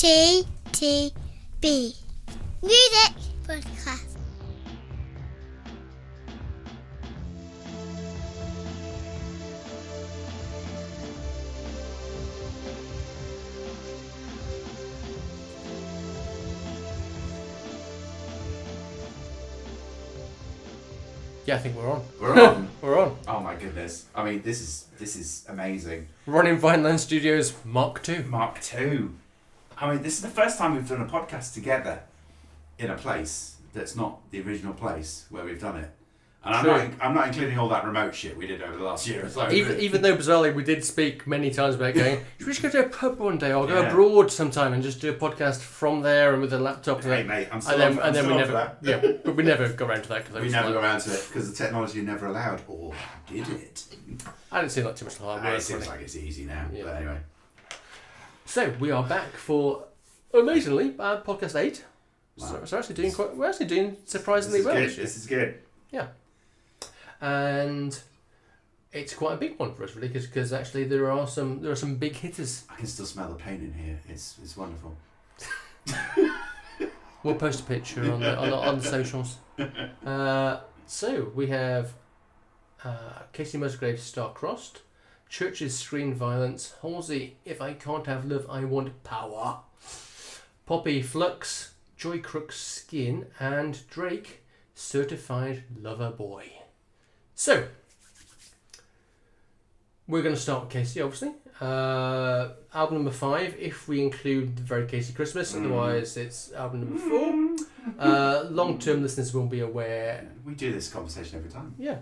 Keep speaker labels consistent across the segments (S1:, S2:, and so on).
S1: CTTB. Music Podcast.
S2: Yeah, I think we're on.
S3: We're on.
S2: We're on.
S3: Oh my goodness! I mean, this is amazing.
S2: Running Vineland Studios Mark II.
S3: Mark II. I mean, this is the first time we've done a podcast together in a place that's not the original place where we've done it. And I'm not including all that remote shit we did over the last year or so.
S2: Even though bizarrely we did speak many times about going, should we just go to a pub one day or go
S3: Yeah.
S2: abroad sometime and just do a podcast from there and with a laptop?
S3: Hey mate, I'm still
S2: and
S3: on
S2: then we
S3: for
S2: never,
S3: that.
S2: yeah, but we never got around to that
S3: We never got around to it because the technology never allowed, or did it?
S2: I didn't see like too much hard work.
S3: It seems like it's easy now.
S2: Yeah.
S3: But anyway,
S2: So we are back for amazingly podcast 8.
S3: Wow.
S2: So we're actually doing surprisingly well.
S3: This is good.
S2: Yeah. And it's quite a big one for us, really, because actually there are some big hitters.
S3: I can still smell the paint in here. It's wonderful.
S2: We'll post a picture on the socials. So we have Kacey Musgraves, Star-Crossed, Chvrches, Screen Violence, Halsey, If I Can't Have Love, I Want Power, Poppy, Flux, Joy, Crookes, Skin, and Drake, Certified Lover Boy. So, we're going to start with Kacey, obviously. Album number 5, if we include the very Kacey Christmas, otherwise it's album number 4. Long-term listeners will be aware.
S3: We do this conversation every time.
S2: Yeah.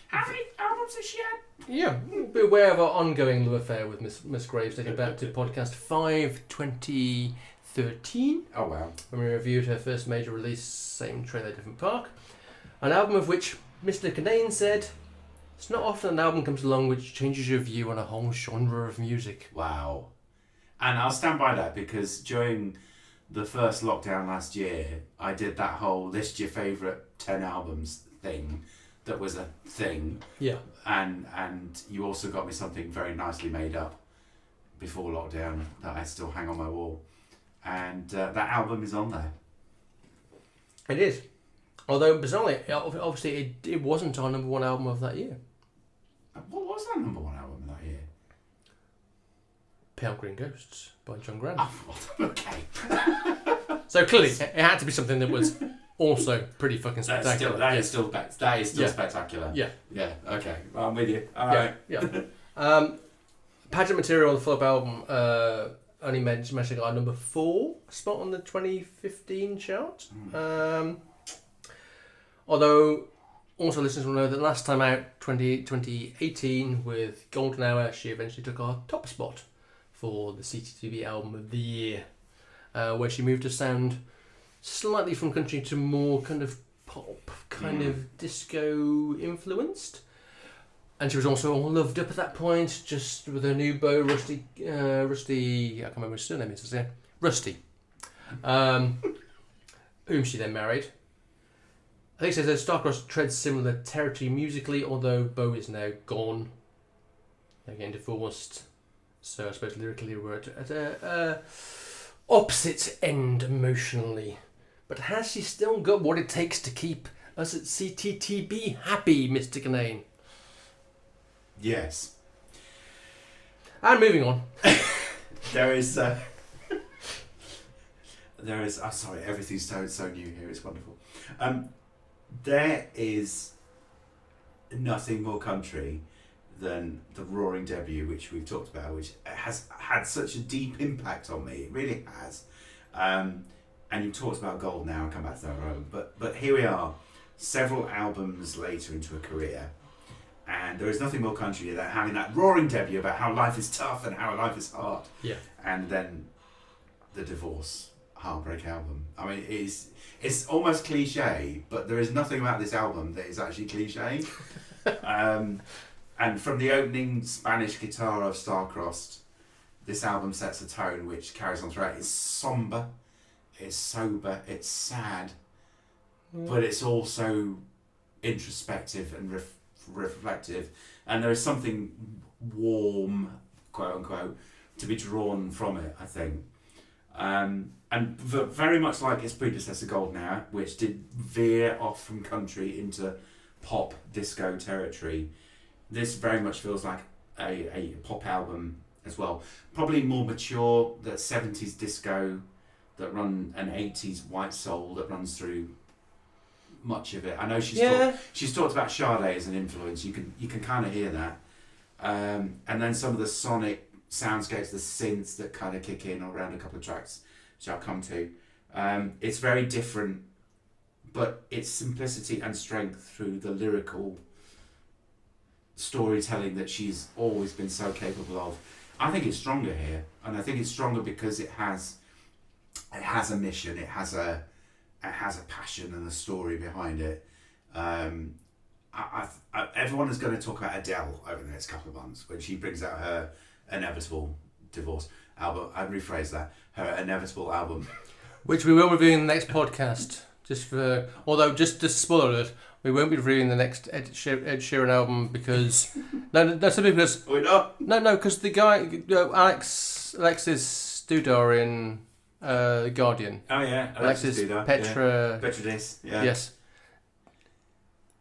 S3: How many albums has she had?
S2: Yeah, be aware of our ongoing love affair with Miss Graves, taking back to podcast 5, 2013.
S3: Oh wow.
S2: When we reviewed her first major release, same trailer, different park. An album of which Mr. Canane said, it's not often an album comes along which changes your view on a whole genre of music.
S3: Wow. And I'll stand by that because during the first lockdown last year, I did that whole list your favourite 10 albums thing that was a thing.
S2: Yeah.
S3: And you also got me something very nicely made up before lockdown that I still hang on my wall. And that album is on there.
S2: It is. Although, bizarrely, obviously it wasn't our number 1 album of that year.
S3: What was that number 1 album that year?
S2: Pale Green Ghosts by John Grant.
S3: Oh, okay.
S2: So clearly, it had to be something that was also pretty fucking spectacular.
S3: That is still spectacular.
S2: Yeah.
S3: Yeah, okay. Well, I'm with you. All right.
S2: Yeah. Pageant material on the follow-up album only mentioning our number 4 spot on the 2015 chart. Although, also listeners will know that last time out, 2018, with Golden Hour, she eventually took our top spot for the CTTB album of the year, where she moved her sound slightly from country to more kind of pop, kind of disco influenced. And she was also all loved up at that point, just with her new beau, Rusty, I can't remember his surname is, Rusty, whom she then married. I think it says that Star-Crossed treads similar territory musically, although Beau is now gone. They're getting divorced. So I suppose lyrically we're at a opposite end emotionally. But has she still got what it takes to keep us at CTTB happy, Mr. Canane?
S3: Yes.
S2: And moving on.
S3: There is, I'm sorry, everything's so new here, it's wonderful. There is nothing more country than the Roaring Debut, which we've talked about, which has had such a deep impact on me. It really has. And you talked about Gold now and come back to that road. But here we are, several albums later into a career. And there is nothing more country than having that roaring debut about how life is tough and how life is hard.
S2: Yeah. And
S3: then the divorce heartbreak album. I mean, it's almost cliche, but there is nothing about this album that is actually cliche. And from the opening Spanish guitar of Star-Crossed, this album sets a tone which carries on throughout. It's somber, it's sober, it's sad, but it's also introspective and reflective, and there is something warm, quote unquote, to be drawn from it, I think. And very much like its predecessor Golden Hour, which did veer off from country into pop disco territory, this very much feels like a pop album as well. Probably more mature, that 70s disco that run, an 80s white soul that runs through much of it. I know she's talked about Sade as an influence. You can kind of hear that. And then some of the sonic soundscapes, the synths that kind of kick in around a couple of tracks, which I'll come to. It's very different, but its simplicity and strength through the lyrical storytelling that she's always been so capable of, I think it's stronger here, and I think it's stronger because it has a mission, it has a passion and a story behind it. Everyone is going to talk about Adele over the next couple of months when she brings out her inevitable divorce album. I'd rephrase that, her inevitable album,
S2: which we will review in the next podcast. Although just spoiler alert, we won't be reviewing the next Ed Sheeran album because simply because
S3: we're not.
S2: Because the guy Alexis Dudar in Guardian.
S3: Oh yeah,
S2: Alexis Petra.
S3: Petridis. Yeah.
S2: Yes.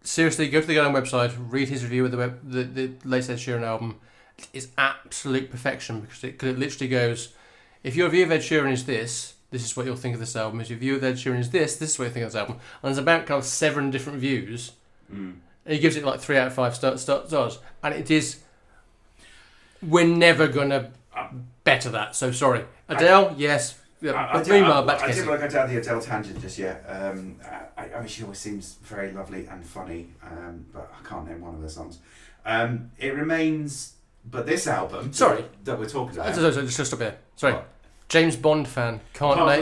S2: Seriously, go to the Guardian website, read his review of the latest Ed Sheeran album. It's absolute perfection because it literally goes, if your view of Ed Sheeran is this is what you'll think of this album. If your view of Ed Sheeran is this is what you think of this album. And there's about kind of 7 different views. And he gives it like 3 out of 5 stars. And it is, we're never going to better that. So sorry. Adele, yes. Meanwhile, back to Kacey.
S3: I didn't want to go down the Adele tangent just yet. I mean, she always seems very lovely and funny, but I can't name one of her songs. It remains, but this album that we're talking about.
S2: Sorry, just stop here. Sorry.
S3: What?
S2: James Bond fan can't name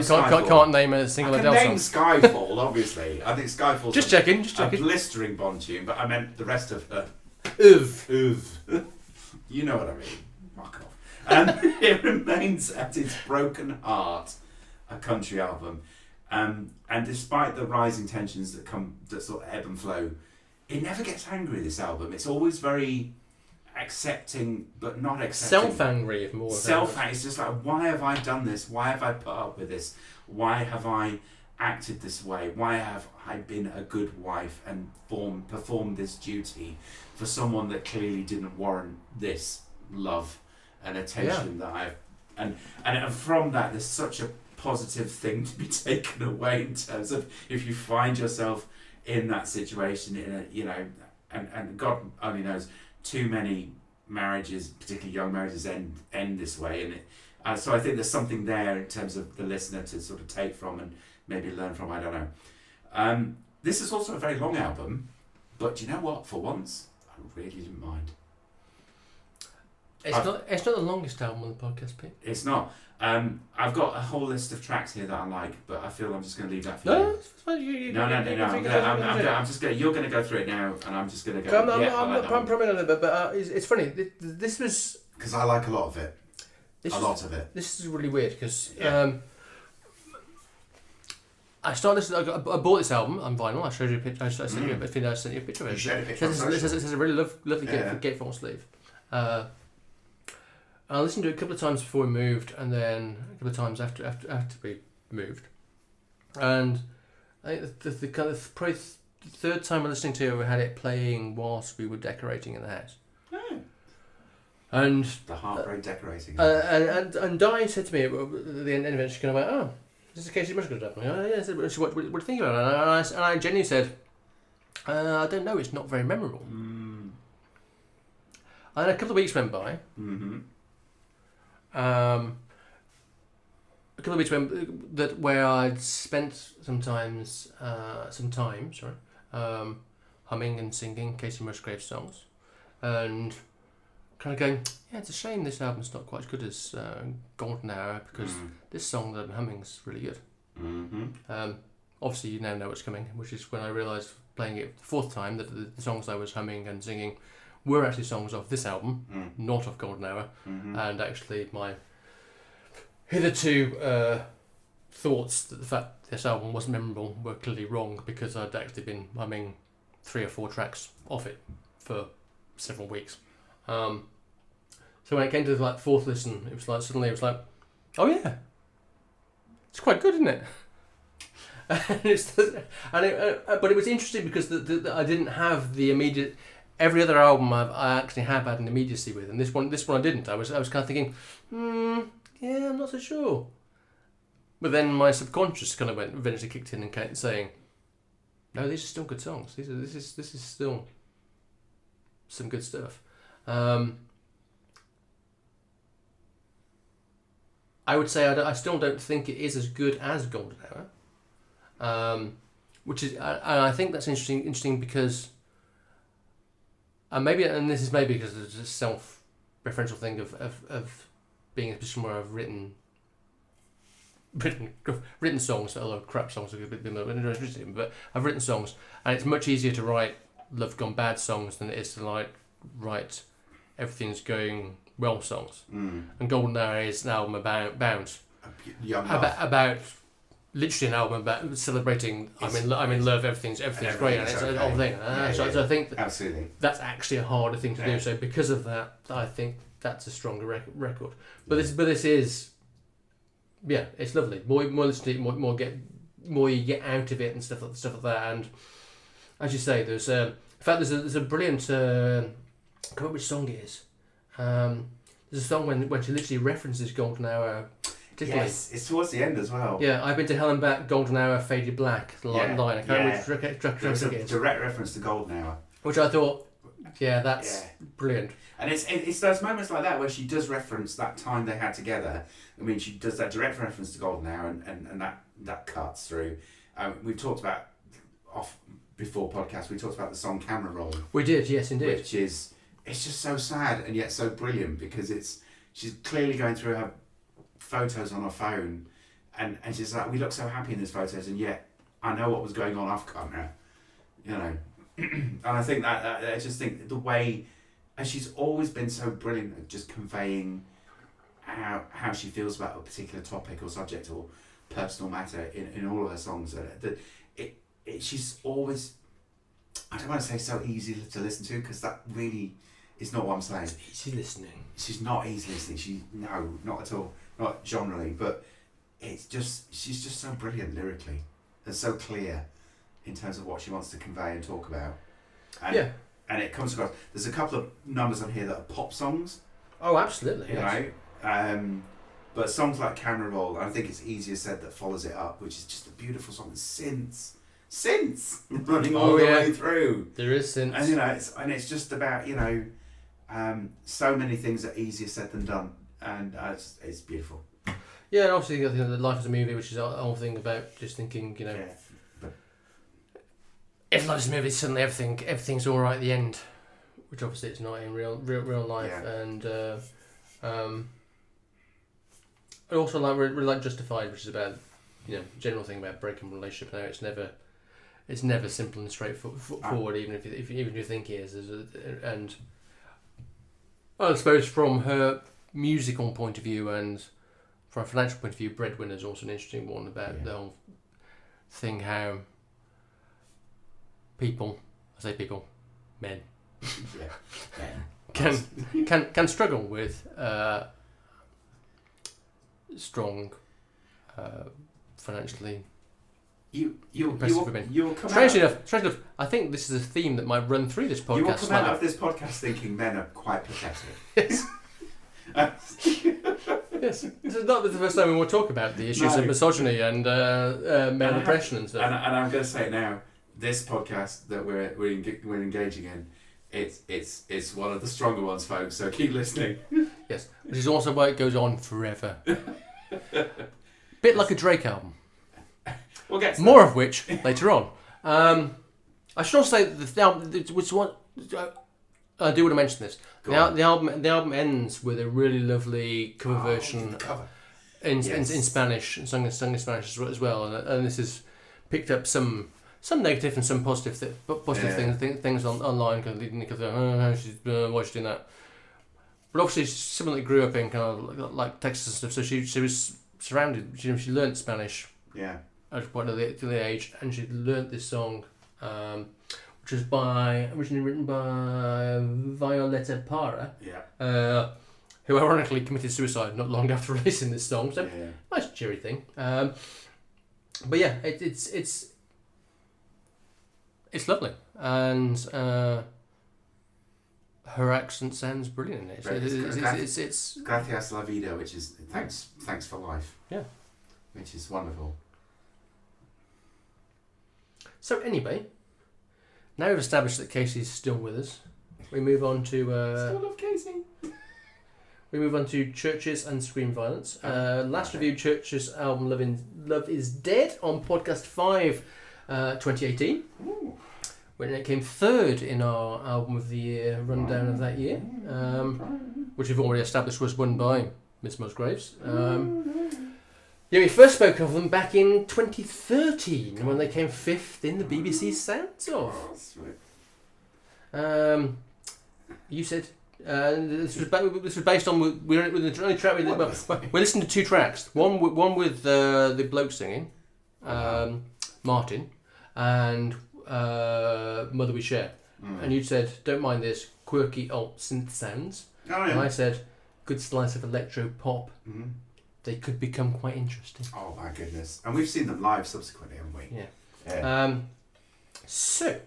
S2: a single Adele
S3: song. I can name
S2: song.
S3: Skyfall, obviously. I think Skyfall's
S2: just checking.
S3: A blistering Bond tune, but I meant the rest of her.
S2: Oof.
S3: You know what I mean. Fuck off. It remains at its broken heart a country album, and despite the rising tensions that sort of ebb and flow, it never gets angry. This album, it's always very accepting, but not accepting.
S2: Self-angry, if more.
S3: Self-angry. It's just like, why have I done this? Why have I put up with this? Why have I acted this way? Why have I been a good wife and performed this duty for someone that clearly didn't warrant this love and attention that I've... And from that, there's such a positive thing to be taken away in terms of if you find yourself in that situation, and God only knows, too many marriages, particularly young marriages, end this way, and so I think there's something there in terms of the listener to sort of take from and maybe learn from. I don't know. This is also a very long album, but you know what? For once, I really didn't mind.
S2: It's not the longest album on the podcast, Pete.
S3: It's not. I've got a whole list of tracks here that I like, but I feel I'm just going to leave that for you.
S2: No, it's fine. No.
S3: I'm just going. You're going to go through it now, and I'm just going to go.
S2: I'm probably not, but it's funny. This was
S3: because I like a lot of it. This
S2: is really weird because I started listening. I bought this album on vinyl. I showed you a picture. I sent you a picture of it.
S3: You showed a picture.
S2: It says a really lovely gatefold sleeve. I listened to it a couple of times before we moved, and then a couple of times after we moved. And I think the kind of probably the third time I listening to it, we had it playing whilst we were decorating in the house.
S3: Oh.
S2: And
S3: the heartbreak decorating.
S2: And Di said to me at the end of it, she kind of went, "Oh, this is Kacey Musgraves album." I said, "What do you think about it?" And I genuinely said, "I don't know. It's not very memorable." And a couple of weeks went by.
S3: Mm-hmm.
S2: A couple of weeks where I'd spent some time, humming and singing Kacey Musgraves songs, and kind of going, yeah, it's a shame this album's not quite as good as Golden Hour because this song that I'm humming is really good.
S3: Mm-hmm.
S2: Obviously, you now know what's coming, which is when I realised playing it the fourth time that the songs I was humming and singing were actually songs of this album, not of Golden Hour, and actually my hitherto thoughts that the fact this album wasn't memorable were clearly wrong because I'd actually been humming 3 or 4 tracks off it for several weeks. So when it came to the fourth listen, it was like, oh yeah, It's quite good, isn't it? But it was interesting because I didn't have the immediate. Every other album I actually have had an immediacy with, and this one I didn't. I was kind of thinking, yeah, I'm not so sure. But then my subconscious kind of eventually kicked in and kept saying, no, these are still good songs. This is still some good stuff. I would say I still don't think it is as good as Golden Hour, which is, I think that's interesting because, and this is maybe because it's a self-referential thing of being in a position where I've written songs, although crap songs are a bit more interesting, but I've written songs, and it's much easier to write Love Gone Bad songs than it is to write Everything's Going Well songs. And Golden Hour is an album about literally an album about celebrating I'm in love, everything's great, and it's a whole thing. So I think
S3: absolutely
S2: that's actually a harder thing to do. So because of that, I think that's a stronger record. But this is, yeah, it's lovely. More listen to it, more you get out of it and stuff like that. And as you say, there's in fact there's a brilliant. I can't remember which song it is. There's a song when she literally references Golden Hour.
S3: Yes, it's towards the end as well.
S2: Yeah, I've been to hell and back, Golden Hour, faded black. The line. I can't remember which track
S3: There's a
S2: it is.
S3: direct reference to Golden Hour,
S2: Which I thought, that's brilliant.
S3: And it's those moments like that where she does reference that time they had together. I mean, she does that direct reference to Golden Hour, and that cuts through. We've talked about before podcast. We talked about the song Camera Roll.
S2: We did, yes, indeed.
S3: Which is, it's just so sad and yet so brilliant because she's clearly going through her photos on her phone, and she's like, we look so happy in these photos, and yet I know what was going on off camera, and I think that I just think the way, and she's always been so brilliant at just conveying how she feels about a particular topic or subject or personal matter in all of her songs. She's always, I don't want to say so easy to listen to because that really is not what I'm saying.
S2: Easy listening.
S3: She's not easy listening. No, not at all. Not generally, but she's just so brilliant lyrically and so clear in terms of what she wants to convey and talk about. And, and it comes across. There's a couple of numbers on here that are pop songs.
S2: Oh, absolutely.
S3: You know, but songs like Camera Roll, I think it's Easier Said that follows it up, which is just a beautiful song. Synths running all the way through.
S2: There is synths,
S3: and it's just about so many things are easier said than done. And it's beautiful. Yeah,
S2: and obviously you got the Life as a Movie, which is a whole thing about just thinking, if life is a movie, suddenly everything's all right at the end, which obviously it's not in real life. And I also really like Justified, which is about general thing about breaking a relationship. Now it's never simple and straightforward, even if you think it is. And I suppose from her musical point of view and from a financial point of view, Breadwinner is also an interesting one about the whole thing, how men can struggle with strong financially impressive women. Strangely enough, I think this is a theme that might run through this podcast.
S3: You will come out of this podcast thinking men are quite pathetic.
S2: Yes. Yes, this is not the first time we will talk about the issues of misogyny and male oppression and stuff.
S3: And I'm going to say it now. This podcast that we're engaging in, it's one of the stronger ones, folks. So keep listening.
S2: Yes, which is also why it goes on forever. Bit like a Drake album.
S3: We'll get to
S2: more of which later on. I should also say that the album, which one. I do want to mention this. The album ends with a really lovely cover version in Spanish, sung in Spanish as well, and this has picked up some negative and some positive things online, because why is she doing that? But obviously, she similarly grew up in kind of like Texas and stuff, so she was surrounded. She learnt Spanish.
S3: Yeah.
S2: At quite an early age, and she learnt this song. Which was originally written by Violeta Parra, who ironically committed suicide not long after releasing this song. So
S3: Yeah.
S2: nice cheery thing. But yeah, it's lovely, and her accent sounds brilliant in it. It's
S3: Gracias la vida, which is thanks for life.
S2: Yeah.
S3: Which is wonderful.
S2: So anyway, now we've established that Kacey's still with us, we move on to
S3: Still love Kacey.
S2: we move on to Chvrches and Scream Violence. Last reviewed Chvrches' album Love Is Dead on podcast 5, 2018.
S3: Ooh.
S2: When it came third in our album of the year rundown of that year, which we've already established was won by Miss Musgraves. Yeah, we first spoke of them back in 2013 when they came fifth in the BBC's Sounds Off.
S3: Oh, sweet.
S2: You said this was based on we only track we listened to two tracks. One with the bloke singing, Martin, and Mother We Share. And you said, don't mind this quirky alt synth sounds.
S3: Oh, yeah.
S2: And I said, good slice of electro pop.
S3: Mm.
S2: They could become quite interesting.
S3: Oh my goodness! And we've seen them live subsequently, haven't we?
S2: Yeah.
S3: Yeah.
S2: So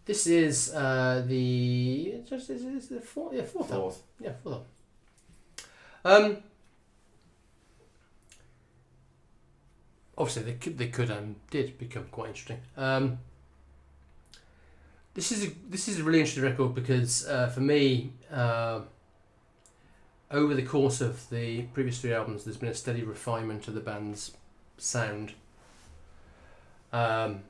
S2: this is the fourth. Yeah, fourth. Album. Yeah, fourth. Album. Obviously, they could and did become quite interesting. This is a really interesting record because for me, over the course of the previous three albums, there's been a steady refinement of the band's sound, and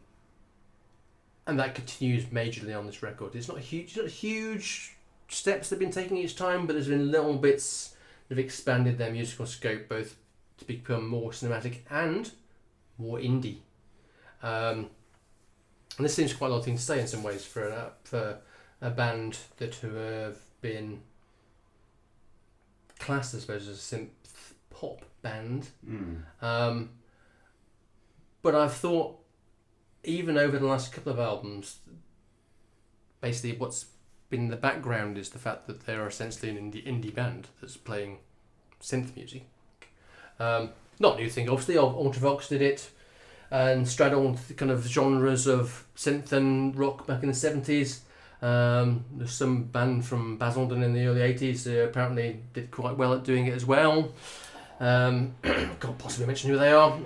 S2: that continues majorly on this record. It's not huge steps they've been taking each time, but there's been little bits that have expanded their musical scope, both to become more cinematic and more indie. And this seems quite a lot of things to say in some ways for a band that have been classed, I suppose, as a synth pop band. But I've thought, even over the last couple of albums, basically what's been in the background is the fact that they're essentially an indie band that's playing synth music. Not a new thing, obviously. Ultravox did it and straddled the kind of genres of synth and rock back in the 70s. There's some band from Basildon in the early 80s who apparently did quite well at doing it as well. Can't possibly mention who they are.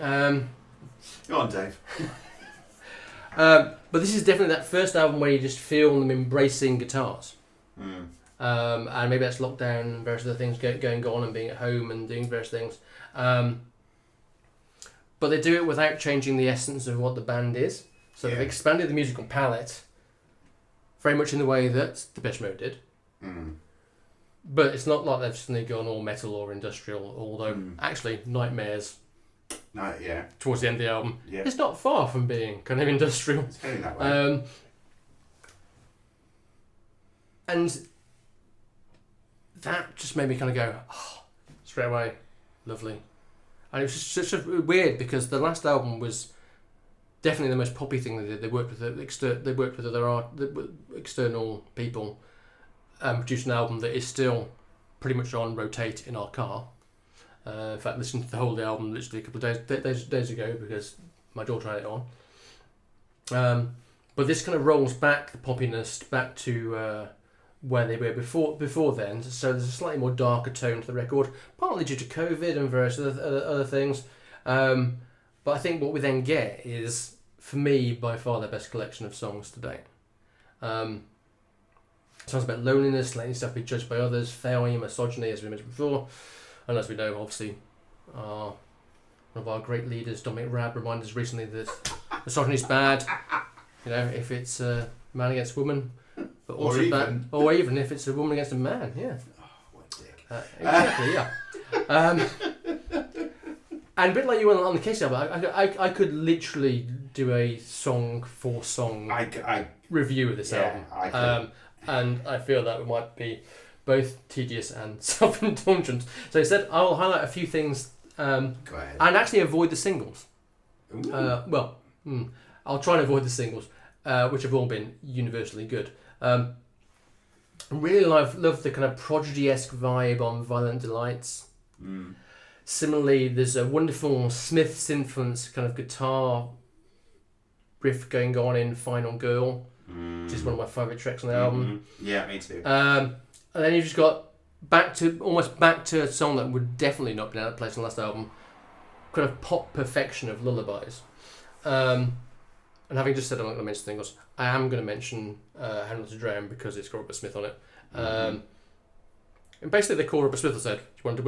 S3: Go on, Dave.
S2: But this is definitely that first album where you just feel them embracing guitars. And maybe that's lockdown and various other things going on and being at home and doing various things. But they do it without changing the essence of what the band is. So they've expanded the musical palette very much in the way that Depeche Mode did. But it's not like they've suddenly gone all metal or industrial, although actually Nightmares towards the end of the album, it's not far from being kind of industrial.
S3: It's heading that way.
S2: And that just made me kind of go, straight away, lovely. And it was just such a weird, because the last album was definitely the most poppy thing they did. They worked with other external people, and produced an album that is still pretty much on rotate in our car. In fact, listened to the whole album literally a couple of days ago because my daughter had it on. But this kind of rolls back the poppiness back to where they were before then. So there's a slightly more darker tone to the record, partly due to COVID and various other things. But I think what we then get is, for me, by far their best collection of songs to date. Songs about loneliness, letting yourself be judged by others, failure, misogyny, as we mentioned before. And as we know, obviously, one of our great leaders, Dominic Raab, reminded us recently that misogyny is bad. You know, if it's a man against woman, but also or even if it's a woman against a man. Yeah.
S3: Oh, what a dick.
S2: Exactly. Yeah. And a bit like you on the Kacey album, I could literally do a song for song review of this album. And I feel that it might be both tedious and self-indulgent. So instead, I'll highlight a few things
S3: Go ahead.
S2: and actually avoid the singles.
S3: Ooh.
S2: I'll try and avoid the singles, which have all been universally good. I really love the kind of Prodigy-esque vibe on Violent Delights. Similarly, there's a wonderful Smiths influence kind of guitar riff going on in Final Girl, which is one of my favourite tracks on the album.
S3: Yeah, me too.
S2: And then you've just got almost back to a song that would definitely not be out of place on the last album, kind of pop perfection of Lullabies. And having just said I'm not going to mention singles, I am going to mention How Not to Drown because it's got Robert Smith on it. And basically they called Robert Smith and said, do you want to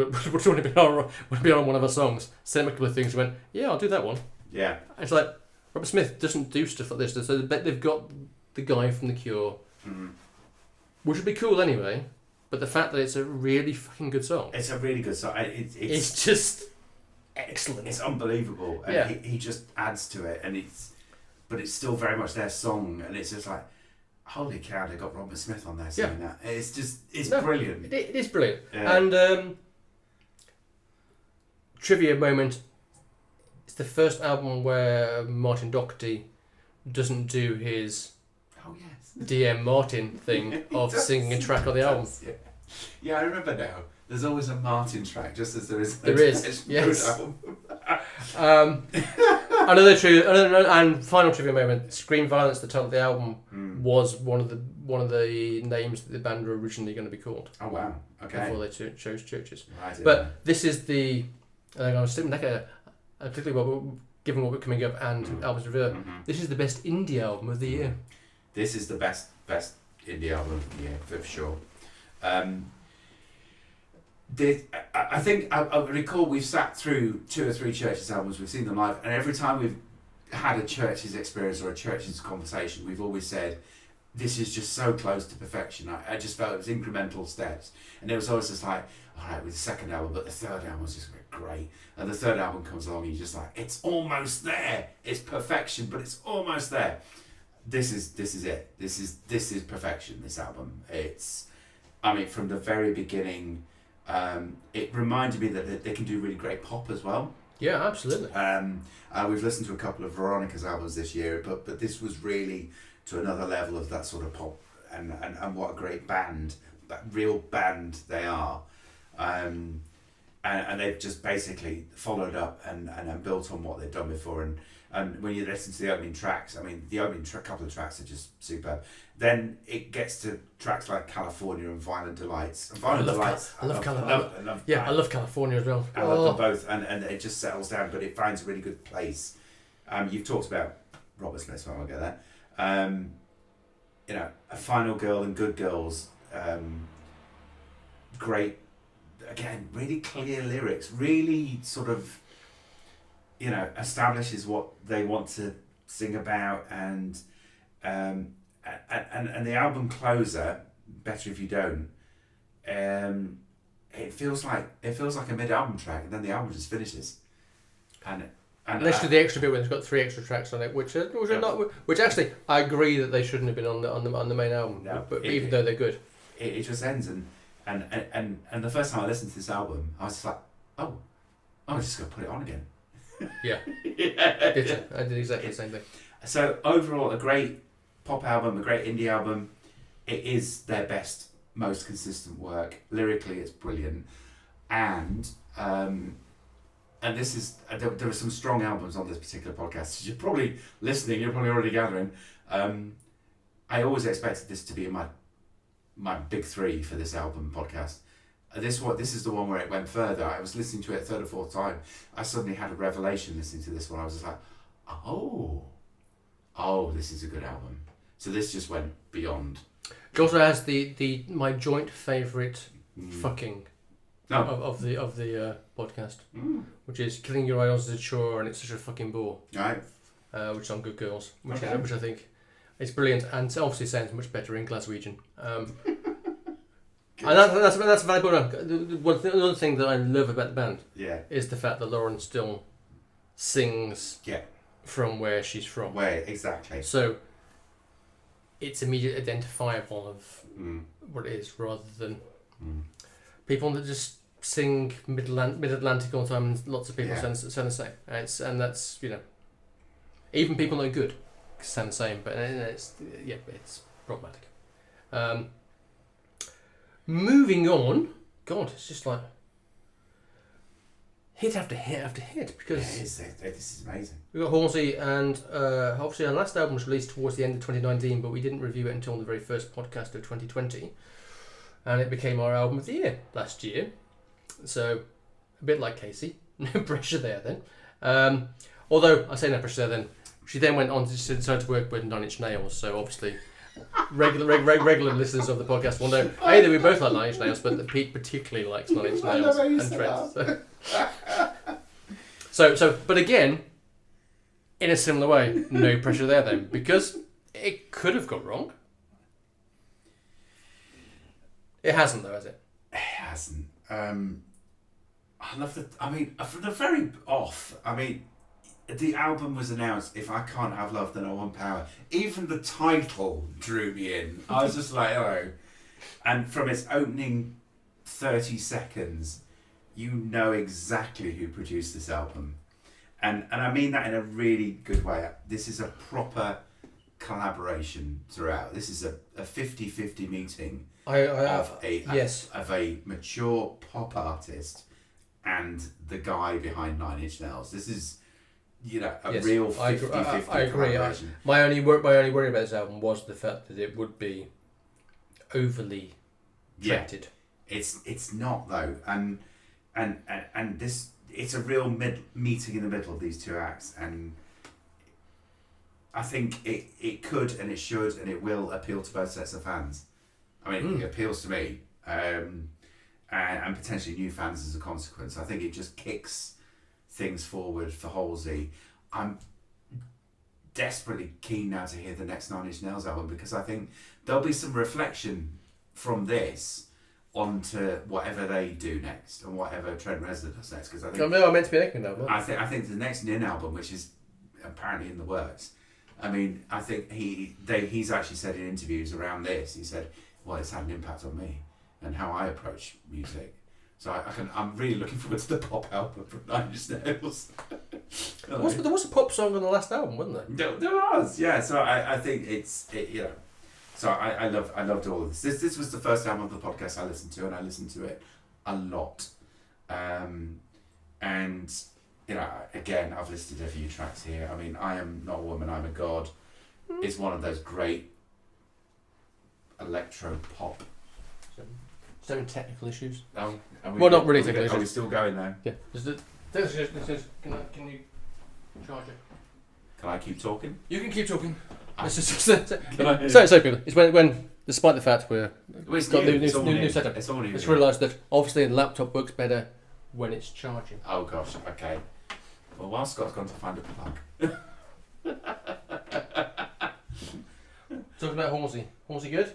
S2: be on one of our songs? Sent him a couple of things and went, yeah, I'll do that one.
S3: Yeah.
S2: And it's like, Robert Smith doesn't do stuff like this, so they've got the guy from The Cure, which would be cool anyway, but the fact that it's a really fucking good song.
S3: It's a really good song.
S2: It's just excellent.
S3: It's unbelievable. And
S2: yeah.
S3: he just adds to it, but it's still very much their song, and it's just like, holy cow, they got Robert Smith on there singing that. It's brilliant.
S2: It is brilliant.
S3: Yeah.
S2: And trivia moment, it's the first album where Martin Doherty doesn't do his DM Martin thing of singing a track on the album.
S3: Yeah, I remember now. There's always a Martin track, just as there is.
S2: There is, yes. Another and final trivia moment. Scream Violence, the title of the album, was one of the names that the band were originally going to be called.
S3: Oh wow! Okay.
S2: Before they chose Chvrches.
S3: Right,
S2: but this is the. I was sticking like particularly given what we're coming up and albums review. This is the best indie album of the year.
S3: This is the best indie album of the year for sure. I think I recall we've sat through 2 or 3 Chvrches albums, we've seen them live, and every time we've had a Chvrches experience or a Chvrches conversation, we've always said, this is just so close to perfection. I just felt it was incremental steps, and it was always just like, all right, with the second album, but the third album was just great, and the third album comes along and you're just like, it's almost there, it's perfection, but it's almost there. This is it. This is perfection, this album. From the very beginning, it reminded me that they can do really great pop as well.
S2: Yeah, absolutely.
S3: We've listened to a couple of Veronica's albums this year, but this was really to another level of that sort of pop, and what a great band, that real band they are. And they've just basically followed up and built on what they've done before. And when you listen to the opening tracks, the opening couple of tracks are just superb. Then it gets to tracks like California and Violent Delights.
S2: I love California as well.
S3: I love them both, and it just settles down, but it finds a really good place. You've talked about Robert Smith, so I won't go there. A Final Girl and Good Girls, great, again, really clear lyrics, really sort of, establishes what they want to sing about, and the album closer, Better If You Don't, it feels like a mid-album track, and then the album just finishes. And
S2: let's do the extra bit where it's got 3 extra tracks on it, which actually I agree that they shouldn't have been on the main album.
S3: No,
S2: but even though they're good,
S3: it just ends, and the first time I listened to this album, I was just like, oh, I'm just gonna put it on again.
S2: Yeah. I did exactly the same thing.
S3: So overall, a great pop album, a great indie album. It is their best, most consistent work. Lyrically, it's brilliant, and this is there are some strong albums on this particular podcast. You're probably listening. You're probably already gathering. I always expected this to be my big 3 for this album podcast. This is the one where it went further. I was listening to it a 3rd or 4th time. I suddenly had a revelation listening to this one. I was just like, oh, this is a good album. So this just went beyond.
S2: It also has my joint favourite fucking of the podcast, which is Killing Your Idols is a chore and it's such a fucking bore.
S3: Right.
S2: Which is on Good Girls, which I think is brilliant, and it obviously sounds much better in Glaswegian. And that's a valuable one. Another thing that I love about the band is the fact that Lauren still sings from where she's from.
S3: Where, exactly.
S2: So it's immediately identifiable of what it is, rather than people that just sing mid-Atlantic all the time, and lots of people sound the same. And that's, even people that are good sound the same, but it's problematic. moving on. God, it's just like hit after hit after hit because
S3: this is amazing.
S2: we got Halsey, and obviously our last album was released towards the end of 2019, but we didn't review it until the very first podcast of 2020, and it became our album of the year last year. So a bit like Kacey, no pressure there then. Although I say no pressure there then, she then went on to decide to work with Nine Inch Nails. So obviously, regular listeners of the podcast will know that we both like Nine Inch Nails, but that Pete particularly likes Nine Inch Nails and Threads. So, but again, in a similar way, no pressure there then, because it could have got wrong. It hasn't though, has it?
S3: It hasn't. I love the. I mean, from the very off. I mean, the album was announced. If I can't have love, then I want power. Even the title drew me in. I was just like, oh. And from its opening 30 seconds, you know exactly who produced this album, and I mean that in a really good way. This is a proper collaboration throughout. This is a 50-50 meeting of a mature pop artist and the guy behind Nine Inch Nails. This is, a real 50-50
S2: I agree.
S3: collaboration.
S2: My only worry about this album was the fact that it would be overly treated.
S3: It's not though, and this, it's a real meeting in the middle of these two acts, and I think it could and it should and it will appeal to both sets of fans. I mean, it appeals to me, and potentially new fans as a consequence. I think it just kicks things forward for Halsey. I'm desperately keen now to hear the next Nine Inch Nails album, because I think there'll be some reflection from this onto whatever they do next and whatever Trent Reznor does next. Because I think
S2: I meant to be making that one.
S3: I think the next Nin album, which is apparently in the works. I mean, I think he's actually said in interviews around this. He said, "Well, it's had an impact on me and how I approach music." So I'm really looking forward to the pop album from Nine Inch Nails.
S2: There was a pop song on the last album, wasn't there?
S3: There was, yeah. So I think So I loved all of this. This was the first album of the podcast I listened to, and I listened to it a lot. And again, I've listed a few tracks here. I mean, I Am Not a Woman, I'm a God is one of those great electro pop.
S2: Some technical issues.
S3: Oh,
S2: not really technical issues.
S3: Are we still going now?
S2: Yeah. Can you charge it?
S3: Can I keep talking?
S2: You can keep talking. So people, it's when despite the fact we've got new setup,
S3: it's all new.
S2: Let's realise that obviously the laptop works better when it's charging.
S3: Oh gosh, okay. Well, while Scott's gone to find a plug.
S2: Talking about Halsey. Halsey good?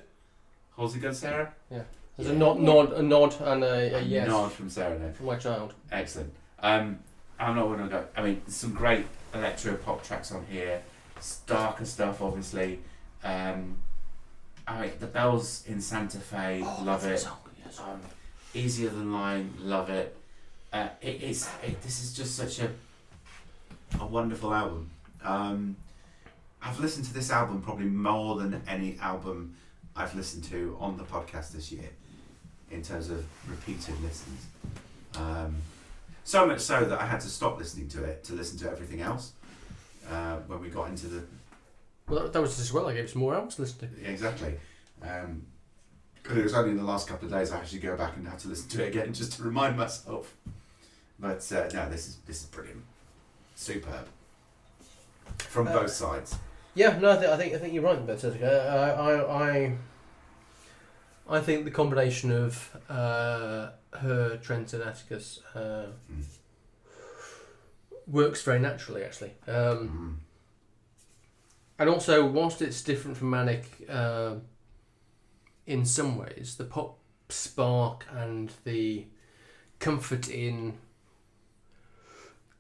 S3: Halsey good, Sarah?
S2: Yeah. There's a nod and a yes.
S3: Nod from Sarah then.
S2: From my child.
S3: Excellent. I'm not going to go. I mean, there's some great electro pop tracks on here. Darker stuff, obviously. I mean, The Bells in Santa Fe, love it.
S2: Song, yes.
S3: Easier Than Lying, love it. This is just such a wonderful album. I've listened to this album probably more than any album I've listened to on the podcast this year, in terms of repeated listens. So much so that I had to stop listening to it to listen to everything else. When we got into the...
S2: Well, that was as well. I gave some more albums to listen to.
S3: Yeah, exactly. It was only in the last couple of days I actually go back and have to listen to it again just to remind myself. But no, this is brilliant, superb from both sides.
S2: Yeah, no, I think you're right about it. I think the combination of her, Trent, and Atticus works very naturally, actually. And also, whilst it's different from Manic in some ways, the pop spark and the comfort in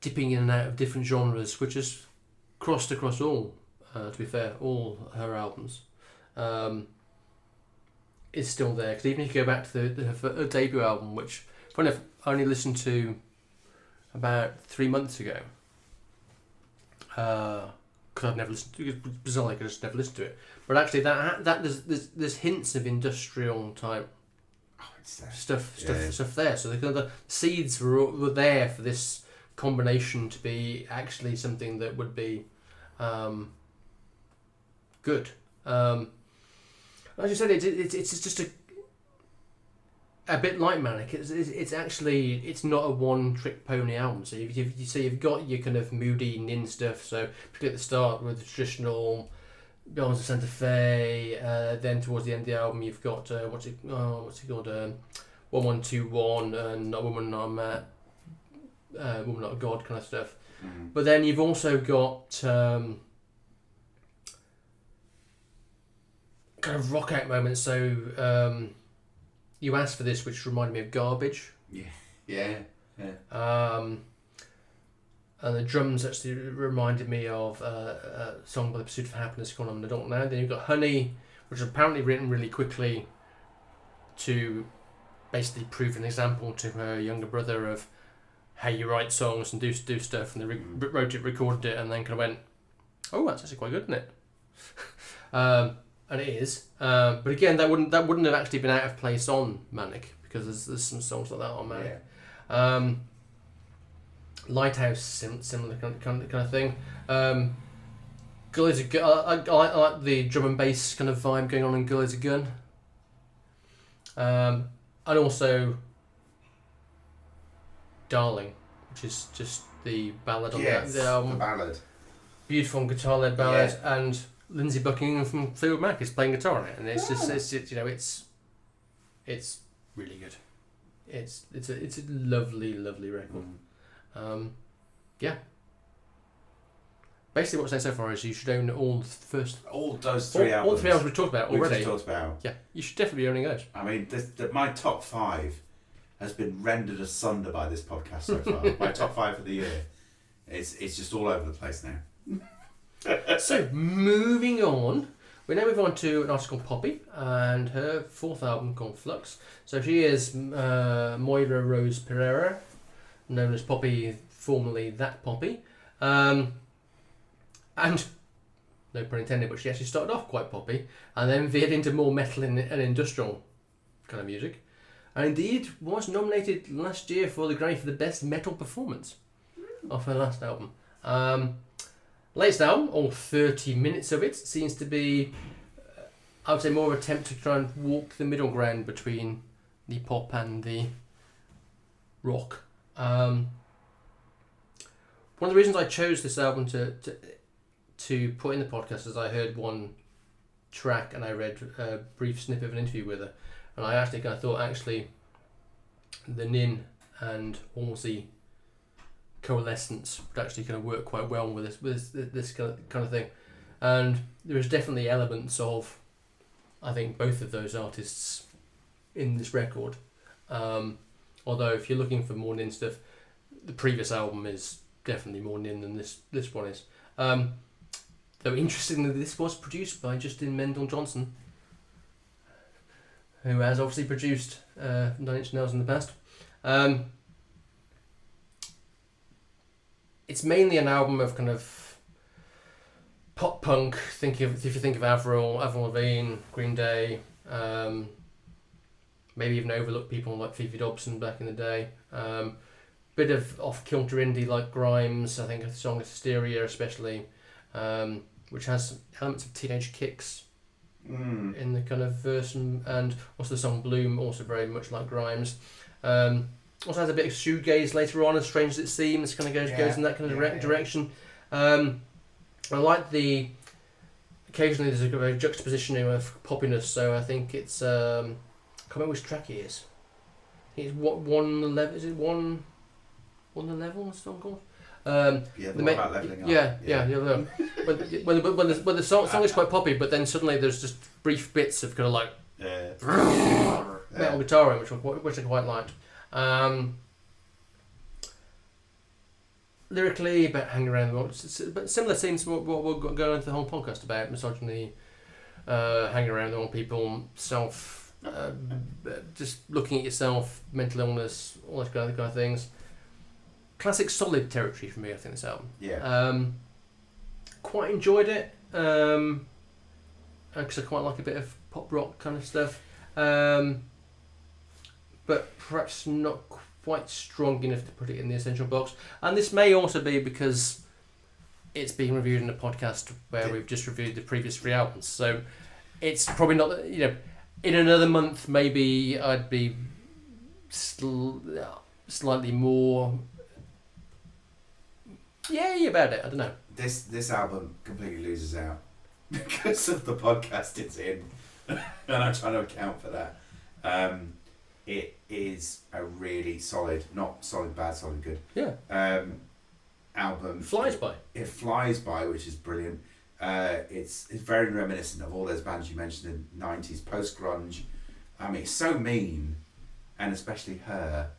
S2: dipping in and out of different genres, which has crossed across all, to be fair, all her albums, is still there. Because even if you go back to her debut album, which funny enough, I only listened to about 3 months ago, because I've never listened to it. It's bizarre, I just never listened to it. But actually, that there's hints of industrial type stuff there. So the seeds were there for this combination to be actually something that would be good. As you said, it's just a bit like Manic. It's actually it's not a one-trick pony album. So you've got your kind of moody nin stuff. So particularly at the start with the traditional Bells of Santa Fe. Then towards the end of the album, you've got what's it called? 1121 and Not a Woman, Not a Man, Woman Not a God kind of stuff.
S3: Mm.
S2: But then you've also got kind of rock out moments. So you asked for this, which reminded me of Garbage.
S3: Yeah.
S2: And the drums actually reminded me of a song by The Pursuit of Happiness called I'm an Adult Now. Then you've got Honey, which is apparently written really quickly to basically prove an example to her younger brother of how you write songs and do stuff. And they wrote it, recorded it, and then kind of went, oh, that's actually quite good, isn't it? And it is. But again, that wouldn't have actually been out of place on Manic, because there's some songs like that on Manic.
S3: Yeah.
S2: Lighthouse, similar kind of thing. Girl is a Gun. I like the drum and bass kind of vibe going on in Girl is a Gun. And also Darling, which is just the ballad on the album.
S3: The ballad.
S2: Beautiful guitar-led ballad, and Lindsey Buckingham from Fleetwood Mac is playing guitar on it, and it's it's really good. It's a lovely record. Basically, what we're saying so far is you should own all
S3: those three albums.
S2: All 3 albums we've talked about already.
S3: Yeah,
S2: you should definitely be owning those.
S3: I mean, my top 5 has been rendered asunder by this podcast so far. My top 5 for the year. It's just all over the place now.
S2: So, moving on, we now move on to an artist called Poppy and her 4th album called Flux. So she is Moira Rose Pereira, known as Poppy, formerly That Poppy. And, no pun intended, but she actually started off quite poppy and then veered into more metal and industrial kind of music. And indeed was nominated last year for the Grammy for the Best Metal Performance of her last album. Latest album, all 30 minutes of it, seems to be, I would say, more of an attempt to try and walk the middle ground between the pop and the rock. One of the reasons I chose this album to put in the podcast is I heard one track and I read a brief snippet of an interview with her, and I actually kind of thought the Nin and Halsey coalescence would actually kind of work quite well with this kind of thing, and there is definitely elements of, I think, both of those artists in this record. Although if you're looking for more Nin stuff, the previous album is definitely more Nin than this one is. Though interestingly, this was produced by Justin Mendel Johnson, who has obviously produced 9 Inch Nails in the past. It's mainly an album of kind of pop punk. If you think of Avril Lavigne, Green Day, maybe even overlooked people like Phoebe Dobson back in the day. Bit of off-kilter indie like Grimes. I think the song Hysteria especially, which has some elements of Teenage Kicks in the kind of verse, and also the song Bloom, also very much like Grimes. Also has a bit of shoegaze later on, as strange as it seems, kind of goes in that kind of direction. I like occasionally there's a juxtapositioning of poppiness, so I think it's, I can't remember which track it is. I think it's 111, is it 111, what's the song called?
S3: The one about levelling up.
S2: When the song is quite poppy, but then suddenly there's just brief bits of kind of like metal guitar, which I quite liked. Lyrically, about hanging around the world, but similar themes to what we're going into the whole podcast about: misogyny, hanging around the wrong people, just looking at yourself, mental illness, all those kind of things. Classic solid territory for me, I think, this album. Quite enjoyed it, because I quite like a bit of pop rock kind of stuff. but perhaps not quite strong enough to put it in the essential box. And this may also be because it's being reviewed in a podcast where we've just reviewed the previous 3 albums. So it's probably not, in another month maybe I'd be slightly more about it. I don't know.
S3: This album completely loses out because of the podcast it's in, and I'm trying to account for that. It is a really solid, not solid bad, solid good.
S2: Yeah.
S3: Album.
S2: Flies by.
S3: It flies by, which is brilliant. It's very reminiscent of all those bands you mentioned in the 90s, post grunge. I mean, it's so mean, and especially her.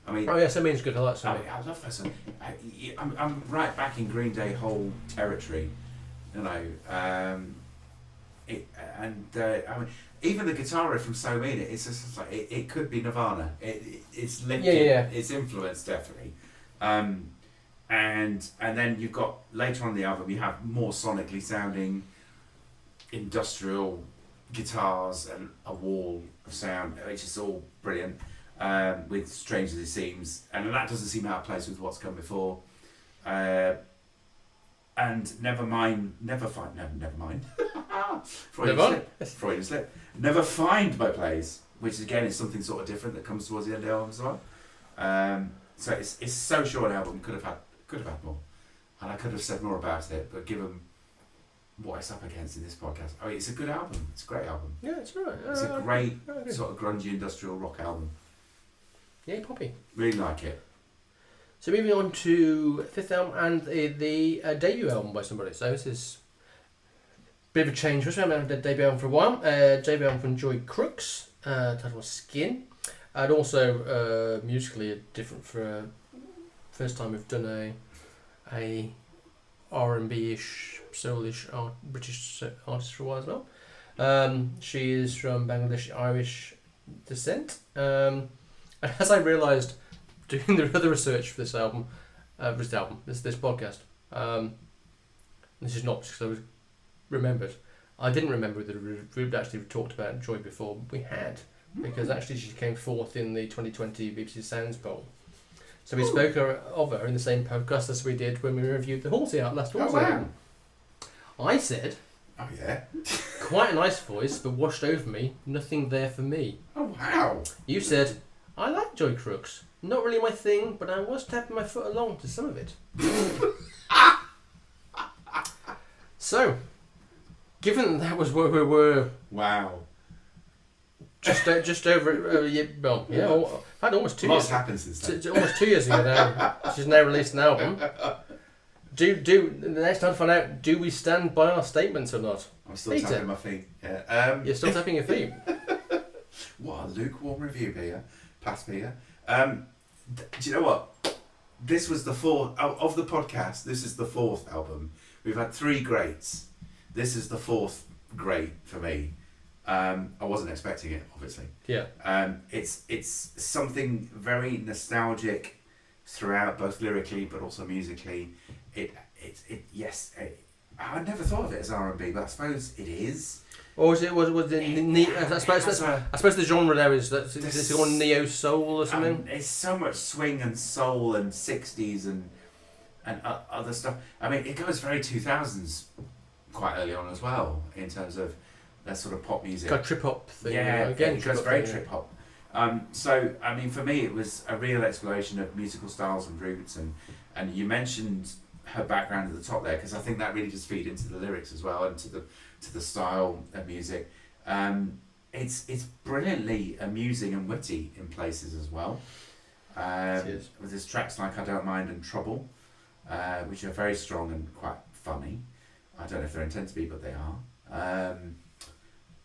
S3: I mean,
S2: oh yeah, So Mean's good. I like So Mean.
S3: I love that song. I'm right back in Green Day whole territory, I mean, even the guitar riff from So Mean, it's just like it could be Nirvana. It's linked.
S2: Yeah.
S3: It's influenced definitely. And then you've got later on in the album you have more sonically sounding industrial guitars and a wall of sound, which is all brilliant. With Strange as It Seems, and that doesn't seem out of place with what's come before. And Never Mind. Freudian slip. Never Find by Plays, which again is something sort of different that comes towards the end of the album as well. So it's so short an album, could have had more, and I could have said more about it, but given what it's up against in this podcast, I mean, it's a good album. It's a great album.
S2: Yeah, it's right.
S3: It's a great sort of grungy industrial rock album.
S2: Yeah, poppy.
S3: Really like it.
S2: So moving on to 5th album and the debut album by somebody. So this is a bit of a change. We haven't had a debut album for a while. Debut album from Crookes, titled was Skin. And also musically different for first time we've done a R&B-ish, soul-ish British artist for a while as well. She is from Bangladeshi Irish descent. And as I realised doing the other research for this album, this podcast, this is not because I was remembered. I didn't remember that we'd actually talked about Joy before. We had, because actually she came fourth in the 2020 BBC Sounds poll. So we spoke of her in the same podcast as we did when we reviewed the Halsey out last week.
S3: Oh wow!
S2: I said,
S3: oh yeah,
S2: quite a nice voice, but washed over me. Nothing there for me.
S3: Oh wow!
S2: You said, I like Joy Crookes. Not really my thing, but I was tapping my foot along to some of it. So, given that was where we were.
S3: Wow.
S2: Just over had almost 2 years.
S3: What's happened since then?
S2: Almost 2 years ago now. She's now released an album. Do the next time to find out, do we stand by our statements or not?
S3: I'm still tapping my feet. Yeah.
S2: You're still tapping your feet.
S3: What a lukewarm review, Peter. Pass, Peter. Do you know what? This was the fourth of the podcast. This is the 4th album. We've had 3 greats. This is the 4th great for me. I wasn't expecting it, obviously.
S2: Yeah.
S3: It's something very nostalgic throughout, both lyrically but also musically. I never thought of it as R&B, but I suppose it is.
S2: Or was it? I suppose the genre there is that it's on neo soul or something.
S3: It's so much swing and soul and 60s and other stuff. I mean, it goes very 2000s quite early on as well in terms of that sort of pop music.
S2: Got a trip hop thing.
S3: Yeah,
S2: again,
S3: it goes very trip hop. So I mean, for me, it was a real exploration of musical styles and roots, and you mentioned her background at the top there because I think that really just feed into the lyrics as well and to the style of music. It's brilliantly amusing and witty in places as well. With his tracks like I Don't Mind and Trouble, which are very strong and quite funny. I don't know if they're intended to be, but they are.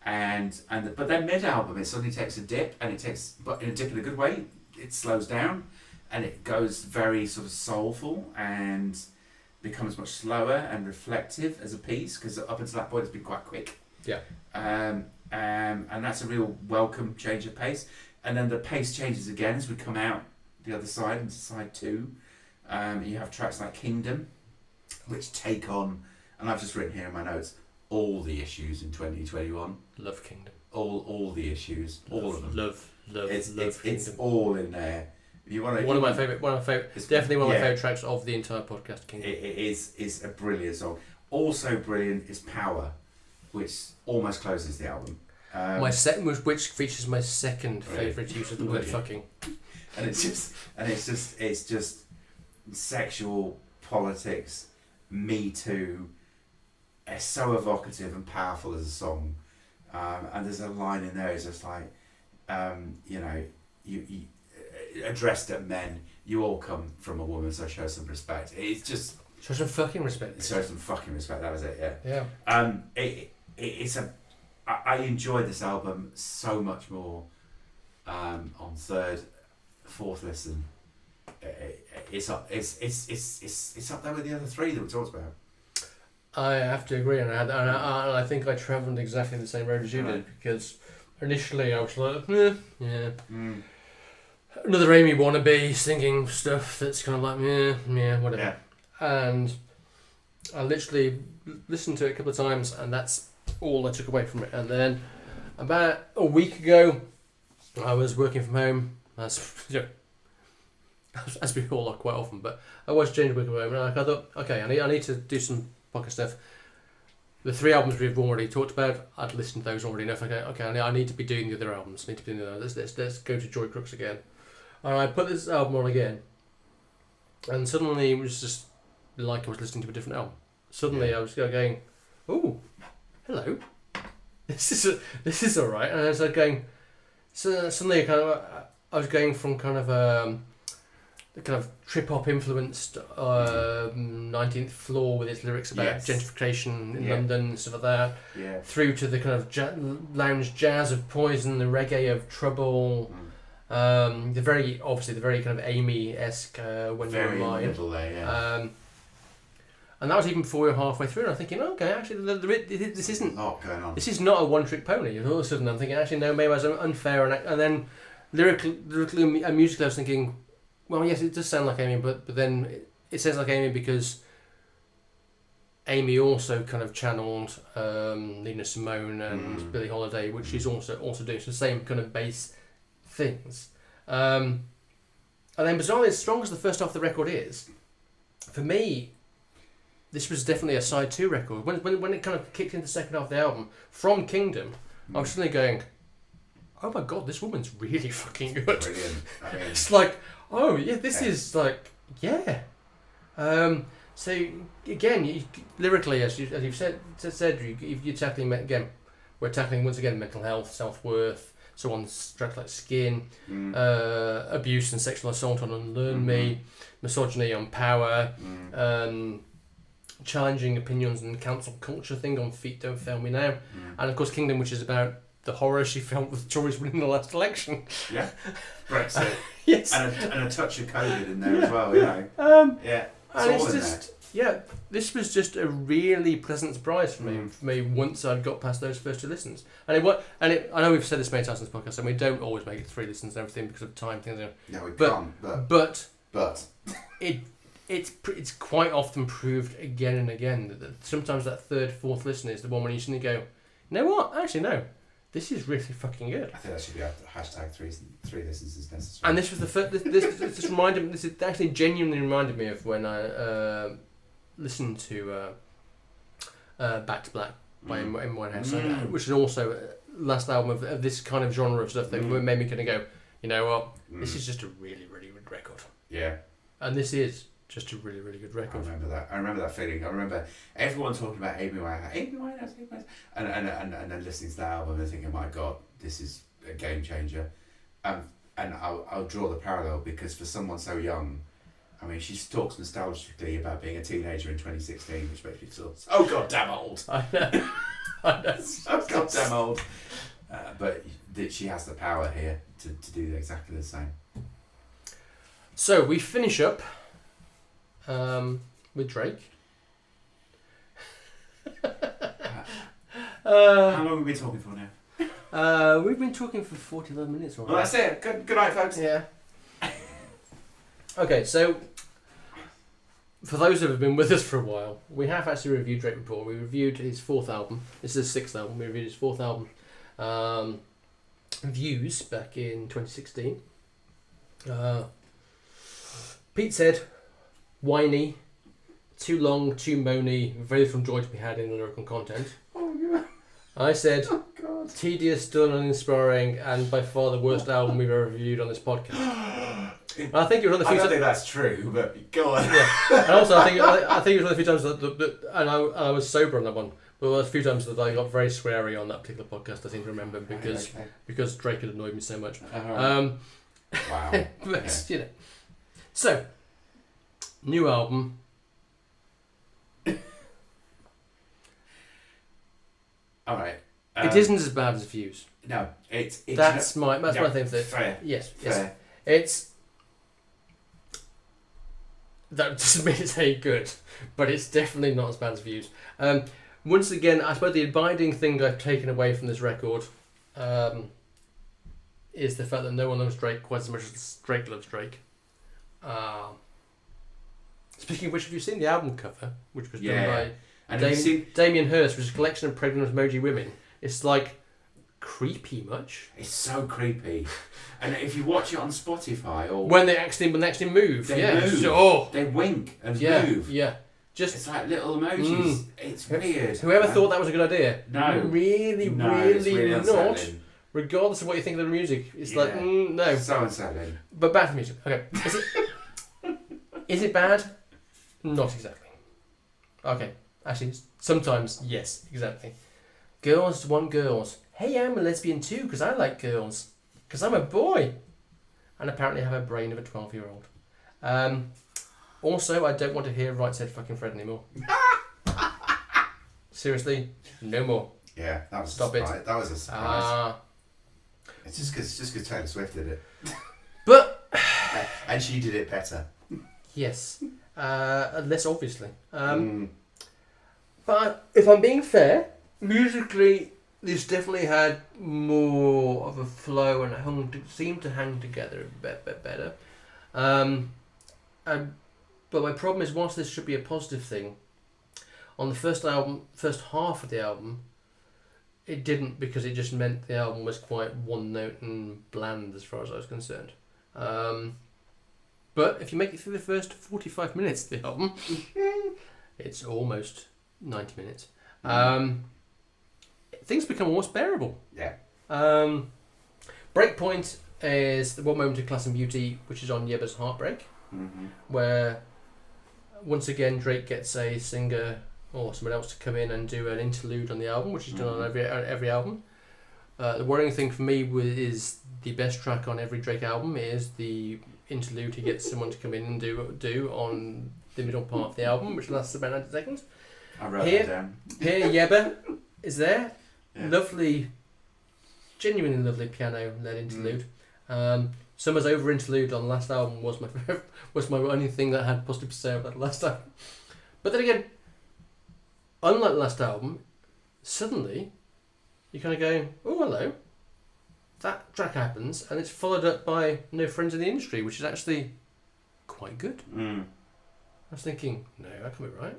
S3: But then mid-album it suddenly takes a dip, but in a dip in a good way. It slows down and it goes very sort of soulful and becomes much slower and reflective as a piece, because up until that point it's been quite quick.
S2: Yeah.
S3: And that's a real welcome change of pace. And then the pace changes again as we come out the other side into side 2. You have tracks like Kingdom, which take on, and I've just written here in my notes, all the issues in 2021.
S2: Love Kingdom.
S3: all the issues, all of them.
S2: Love.
S3: It's all in there. If you want to,
S2: One of my favourite, definitely one of my favourite tracks of the entire podcast. Kingdom.
S3: It is a brilliant song. Also brilliant is Power, which almost closes the album.
S2: My second, which features my second favourite use of the word fucking.
S3: And it's just sexual politics, Me Too. It's so evocative and powerful as a song. And there's a line in there. It's just like, you addressed at men. You all come from a woman, so show some respect. It's just
S2: show some fucking respect.
S3: Show some fucking respect. That was it. Yeah.
S2: Yeah.
S3: I enjoyed this album so much more on third, fourth listen. It's up there with the other three that we talked about.
S2: I have to agree, and I think I travelled exactly the same road as you did, because initially I was like, another Amy wannabe singing stuff that's kind of like, whatever.
S3: Yeah.
S2: And I literally listened to it a couple of times, and that's all I took away from it. And then about a week ago, I was working from home, as we all are quite often, but I was changing working from home, and I thought, okay, I need to do some podcast stuff. The three albums we've already talked about, I'd listened to those already enough. Okay, I need to be doing the other albums. Let's go to Joy Crookes again. And I put this album on again, and suddenly it was just like I was listening to a different album. Suddenly I was going, "Oh, hello, this is all right." And I was like going, so suddenly I was going from kind of the kind of trip hop influenced 19th Floor with its lyrics about gentrification in London and stuff like that, through to the kind of lounge jazz of Poison, the reggae of Trouble. The very kind of Amy-esque When You're Mine.
S3: Middle there,
S2: and that was even before we were halfway through, and I'm thinking, okay, actually, this isn't.
S3: Lot going on.
S2: This is not a one-trick pony. And all of a sudden, I'm thinking, actually, no, maybe I was unfair, and then lyrically and musically, I was thinking, well, yes, it does sound like Amy, but then it sounds like Amy because Amy also kind of channeled Nina Simone and Billie Holiday, which she's also doing the same kind of bass things. And then bizarrely, as strong as the first half of the record is, for me, this was definitely a side 2 record. When it kind of kicked into the second half of the album, from Kingdom, I was suddenly going, oh my god, this woman's really fucking good.
S3: Brilliant. I mean,
S2: it's like, oh yeah, this is like, yeah. So again, lyrically, as you've said, you're tackling again. We're tackling once again mental health, self-worth, so on tracks like Skin, abuse and sexual assault on Unlearn Me, misogyny on Power, challenging opinions and cancel culture thing on Feet Don't Fail Me Now, and of course Kingdom, which is about the horror she felt with the Tories winning the last election.
S3: Yeah, Brexit.
S2: Yes,
S3: and a touch of COVID in there as well. You know. It's all in there.
S2: Yeah, this was just a really pleasant surprise for me. Once I'd got past those first 2 listens, I know we've said this many times in this podcast, and we don't always make it 3 listens and everything because of time things.
S3: No, we can't. But
S2: it's quite often proved again and again that sometimes that third, fourth listen is the one when you suddenly go, you know what? Actually, no, this is really fucking good.
S3: I think that should be a hashtag 3 listens is necessary.
S2: And this was the first. This just reminded me. This actually genuinely reminded me of when I listened to Back to Black by Amy Winehouse, which is also last album of this kind of genre of stuff that made me kind of go, you know what, this is just a really, really good record.
S3: Yeah.
S2: And this is just a really, really good record.
S3: I remember that feeling. I remember everyone talking about Amy Winehouse, and then listening to that album and thinking, my God, this is a game changer. And I'll draw the parallel because for someone so young, I mean, she talks nostalgically about being a teenager in 2016, which makes me feel so goddamn old.
S2: I know.
S3: So goddamn old. But she has the power here to do exactly the same.
S2: So we finish up with Drake.
S3: How long have we been talking for now?
S2: We've been talking for 41 minutes already.
S3: Well, that's it. Good night, folks.
S2: Yeah. Okay, so for those who have been with us for a while, we have actually reviewed Drake before. We reviewed his 4th album. This is his 6th album. We reviewed his 4th album, views back in 2016. Pete said, whiny, too long, too moany, very little joy to be had in lyrical content.
S3: Oh, yeah.
S2: I said,
S3: Oh, God.
S2: tedious, dull, uninspiring, and by far the worst album we've ever reviewed on this podcast. And I think it was one of the
S3: I
S2: few
S3: don't think that's true, but go on.
S2: Yeah, and also I think it was one of the few times that and I was sober on that one. But there was a few times that I got very sweary on that particular podcast. I seem to remember because Drake had annoyed me so much.
S3: Wow.
S2: But you know, so new album.
S3: All right.
S2: It isn't as bad as Views.
S3: No, it's
S2: That's my thing.
S3: Fair.
S2: Yes.
S3: Fair.
S2: It's. That doesn't mean it's any good, but it's definitely not as bad as Views. Once again, I suppose the abiding thing I've taken away from this record is the fact that no one loves Drake quite as much as Drake loves Drake. Speaking of which, have you seen the album cover, which was done by Damien Hirst, which is a collection of pregnant emoji women? It's like creepy much.
S3: It's so creepy. And if you watch it on Spotify or
S2: when they actually move,
S3: they move.
S2: Oh.
S3: They wink and move.
S2: Yeah. Just
S3: it's like little emojis. It's weird.
S2: Whoever thought that was a good idea?
S3: No.
S2: Really not.
S3: Unsettling.
S2: Regardless of what you think of the music, it's like no.
S3: So unsettling.
S2: But back to music. Okay. Is it bad? Not exactly. Okay. Actually, sometimes yes, exactly. Girls want girls. Hey, I'm a lesbian too because I like girls. Because I'm a boy. And apparently have a brain of a 12-year-old. Also, I don't want to hear Right Said Fucking Fred anymore. Seriously, no more.
S3: Yeah, that was
S2: Stop
S3: a surprise. That was a surprise. It's just because Taylor Swift did it.
S2: But
S3: and she did it better.
S2: Yes, less obviously. But if I'm being fair, musically, this definitely had more of a flow and seemed to hang together a bit better. But my problem is, whilst this should be a positive thing, on the first half of the album, it didn't, because it just meant the album was quite one note and bland as far as I was concerned. But if you make it through the first 45 minutes of the album, it's almost 90 minutes. Things become almost bearable.
S3: Yeah.
S2: Breakpoint is the One Moment of Class and Beauty, which is on Yebba's Heartbreak, where once again Drake gets a singer or someone else to come in and do an interlude on the album, which is done on every album. The worrying thing for me is the best track on every Drake album is the interlude he gets someone to come in and do on the middle part of the album, which lasts about 90 seconds.
S3: I wrote that down.
S2: Here Yebba is there.
S3: Yeah.
S2: Lovely, genuinely lovely piano-led interlude. Summer's Over interlude on the last album was my only thing that I had positive to say about the last album. But then again, unlike the last album, suddenly you kind of go, oh hello, that track happens, and it's followed up by No Friends in the Industry, which is actually quite good. I was thinking, no, that can't be right.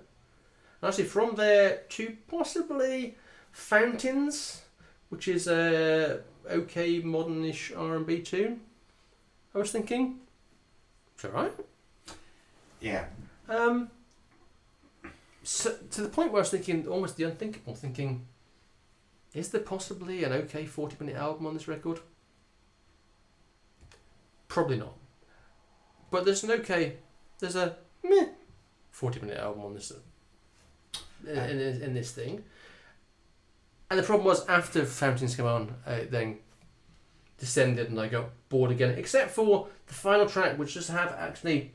S2: And actually, from there to possibly Fountains, which is a okay modernish R&B tune, I was thinking, it's alright.
S3: Yeah.
S2: So, to the point where I was thinking almost the unthinkable, thinking, is there possibly an okay 40-minute album on this record? Probably not. But there's a meh 40-minute album on this in this thing. And the problem was, after Fountains came on, then descended and I got bored again, except for the final track, which just have actually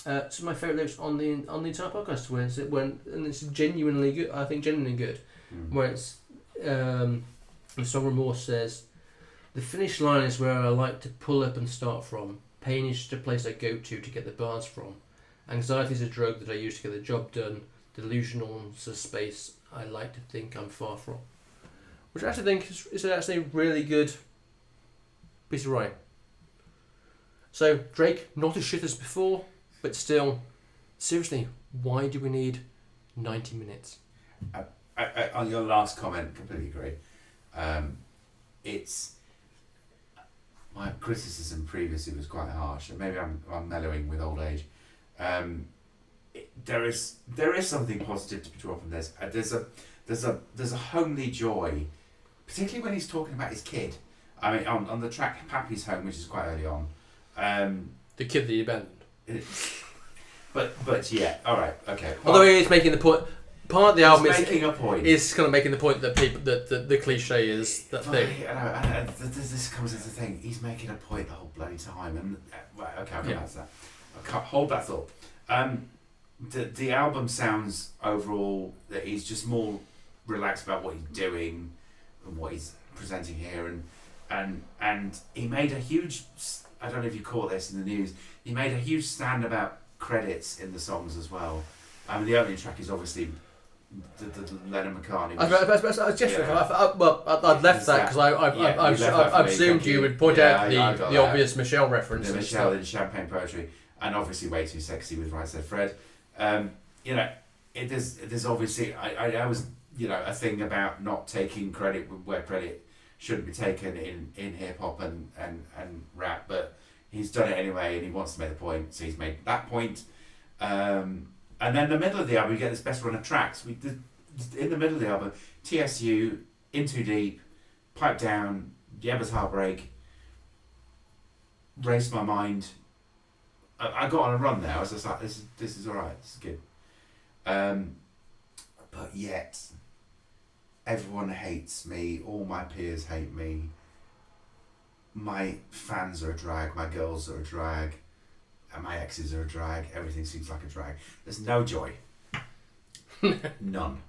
S2: some of my favourite lyrics on the entire podcast, and it's genuinely good. I think genuinely good. Where it's the song Remorse says, "The finish line is where I like to pull up and start from. Pain is just a place I go to get the bars from. Anxiety is a drug that I use to get the job done. Delusional is a space I like to think I'm far from." Which I actually think is actually a really good piece of writing. So Drake, not as shit as before, but still, seriously, why do we need 90 minutes?
S3: I, on your last comment, completely agree. it's my criticism previously was quite harsh, and maybe I'm mellowing with old age. There is something positive to be drawn from this. There's a homely joy, particularly when he's talking about his kid. I mean, on the track Pappy's Home, which is quite early on.
S2: The kid that he abandoned.
S3: But yeah, all right, okay.
S2: Although he is making the point. Part of the album
S3: making a point.
S2: Is kind of making the point that people that the cliche is that thing.
S3: I know, this comes into the thing. He's making a point the whole bloody time, and right, okay, I'll come back to that. I can't hold that thought. The album sounds overall that he's just more relaxed about what he's doing and what he's presenting here, and he made a huge. I don't know if you caught this in the news. He made a huge stand about credits in the songs as well. I mean, the opening track is obviously the Lennon McCartney.
S2: I'd left that because I assumed you would point out the obvious Michelle reference.
S3: The Michelle in Champagne Poetry, and obviously Way Too Sexy with Right Said Fred. There's obviously I was a thing about not taking credit where credit shouldn't be taken in hip hop and rap, but he's done it anyway, and he wants to make the point, so he's made that point. And then the middle of the album, you get this best run of tracks. In the middle of the album, TSU, In Too Deep, Pipe Down, Yebba's Heartbreak, Race My Mind. I got on a run there. I was just like, this is all right. This is good. But yet, everyone hates me. All my peers hate me. My fans are a drag. My girls are a drag. And my exes are a drag. Everything seems like a drag. There's no joy. None.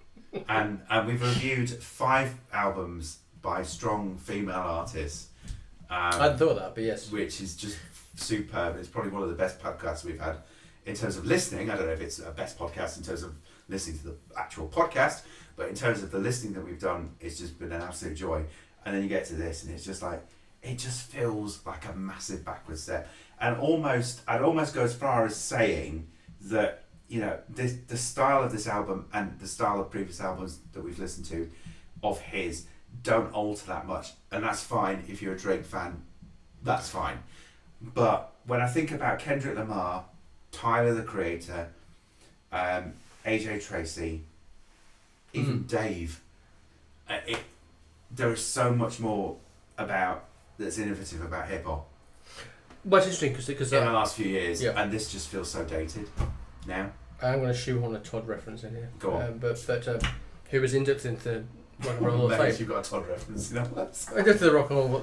S3: And we've reviewed 5 albums by strong female artists.
S2: I hadn't thought of that, but yes.
S3: Which is just superb. It's probably one of the best podcasts we've had in terms of listening. I don't know if it's a best podcast in terms of listening to the actual podcast, but in terms of the listening that we've done, it's just been an absolute joy. And then you get to this, and it's just like, it just feels like a massive backward step. And I'd almost go as far as saying that, the style of this album and the style of previous albums that we've listened to of his don't alter that much. And that's fine if you're a Drake fan, that's fine. But when I think about Kendrick Lamar, Tyler the Creator, AJ Tracey, even Dave, there is so much more that's innovative about hip hop.
S2: Well, it's interesting because
S3: in the last few years, and this just feels so dated now.
S2: I'm going to shoehorn a Todd reference in here.
S3: Go on.
S2: But who was inducted into Rock and Roll Hall of Fame?
S3: You've got a Todd reference,
S2: I go to the Rock and Roll Hall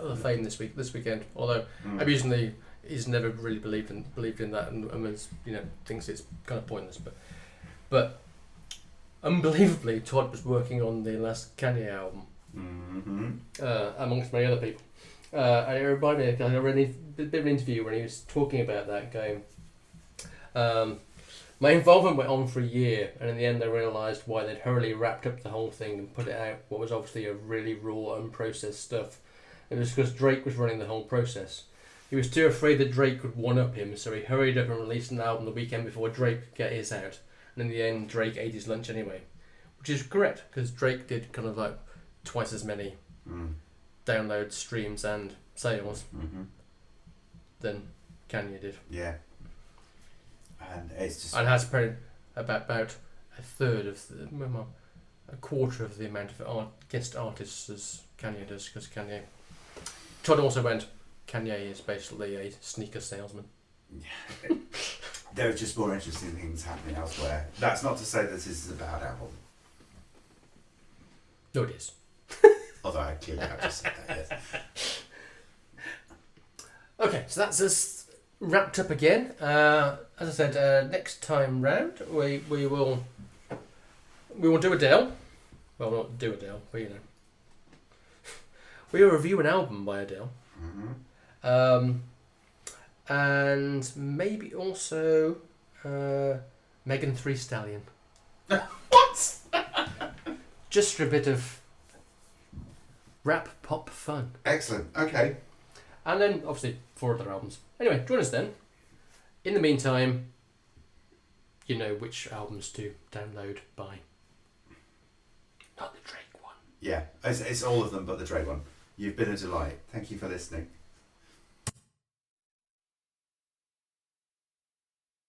S2: of Fame this weekend. Although amusingly, he's never really believed in that, and was, thinks it's kind of pointless. But unbelievably, Todd was working on the last Kanye album, amongst many other people. It reminded me, I read a bit of an interview when he was talking about that, going, my involvement went on for a year, and in the end I realised why they'd hurriedly wrapped up the whole thing and put it out, what was obviously a really raw, unprocessed stuff. It was because Drake was running the whole process. He was too afraid that Drake would one-up him, so he hurried up and released an album the weekend before Drake could get his out. And in the end, Drake ate his lunch anyway. Which is correct, because Drake did kind of like twice as many downloads, streams and sales than Kanye did.
S3: Yeah. And it's just...
S2: And has about a third of a quarter of the amount of guest artists as Kanye does, because Todd also went, Kanye is basically a sneaker salesman.
S3: Yeah. There are just more interesting things happening elsewhere. That's not to say that this is a bad album.
S2: No, it is.
S3: Although I clearly have to say that, yes.
S2: Okay, so that's us wrapped up again. As I said, next time round we will do Adele. Well, not do Adele, but we will review an album by Adele. And maybe also Megan Thee Stallion.
S3: What?
S2: Just for a bit of rap pop fun.
S3: Excellent. Okay.
S2: And then obviously 4 other albums. Anyway, join us then. In the meantime, you know which albums to download by. Not the Drake one.
S3: Yeah, it's all of them but the Drake one. You've been a delight. Thank you for listening.